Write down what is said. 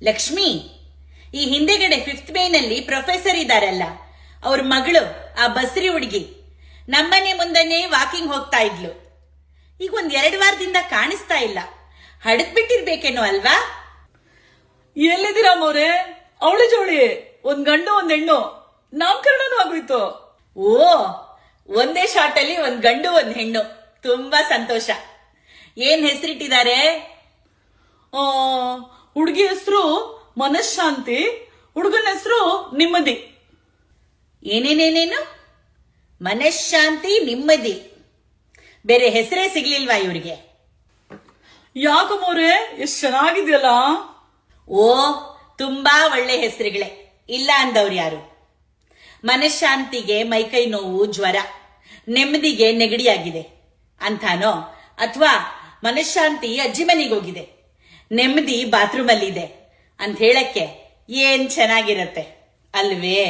ಲಕ್ಷ್ಮಿ, ಈ ಹಿಂದೆಗಡೆ 5th ಮೇನಲ್ಲಿ ಪ್ರೊಫೆಸರ್ ಇದಾರಲ್ಲ, ಅವ್ರ ಮಗಳು ಆ ಬಸ್ರಿ ಹುಡುಗಿ ನಮ್ಮನೆ ಮುಂದನೆ ವಾಕಿಂಗ್ ಹೋಗ್ತಾ ಇದ್ಲು. ಈಗ 1-2 ವಾರದಿಂದ ಕಾಣಿಸ್ತಾ ಇಲ್ಲ. ಹಡದ್ ಬಿಟ್ಟಿರ್ಬೇಕೇನೋ ಅಲ್ವಾ? ಎಲ್ಲಿದ್ದೀರಾ ಮೋರೆ? ಅವಳಿ ಜೋಳಿ, ಒಂದ್ ಗಂಡು ಒಂದ್ ಹೆಣ್ಣು, ನಾಮಕರಣನೂ ಆಗೋಯ್ತು. ಓ, ಒಂದೇ ಶಾಟ್ ಅಲ್ಲಿ ಒಂದ್ ಗಂಡು ಒಂದ್ ಹೆಣ್ಣು, ತುಂಬಾ ಸಂತೋಷ. ಏನ್ ಹೆಸರಿಟ್ಟಿದ್ದಾರೆ? ಹುಡುಗಿ ಹೆಸರು ಮನಃಶಾಂತಿ, ಹುಡುಗನ ಹೆಸರು ನೆಮ್ಮದಿ. ಏನೇನೇನೇನು? ಮನಃಶಾಂತಿ, ನೆಮ್ಮದಿ. ಬೇರೆ ಹೆಸರೇ ಸಿಗ್ಲಿಲ್ವಾ ಇವ್ರಿಗೆ? ಯಾಕ ಮೋರೆ, ಎಷ್ಟ್ ಚೆನ್ನಾಗಿದೆಯಲ್ಲ. ಓ, ತುಂಬಾ ಒಳ್ಳೆ ಹೆಸರುಗಳೇ, ಇಲ್ಲ ಅಂದವ್ರು ಯಾರು? ಮನಃಶಾಂತಿಗೆ ಮೈಕೈ ನೋವು, ಜ್ವರ. ನೆಮ್ಮದಿಗೆ ನೆಗಡಿಯಾಗಿದೆ ಅಂತಾನೋ? ಅಥವಾ ಮನಃಶಾಂತಿ ಅಜ್ಜಿ ಮನೆಗೆ ಹೋಗಿದೆ, ನೆಮ್ಮದಿ ಬಾತ್ರೂಮ್ ಅಲ್ಲಿ ಇದೆ ಅಂತ ಹೇಳಕ್ಕೆ ಏನ್ ಚೆನ್ನಾಗಿರತ್ತೆ ಅಲ್ವೇ?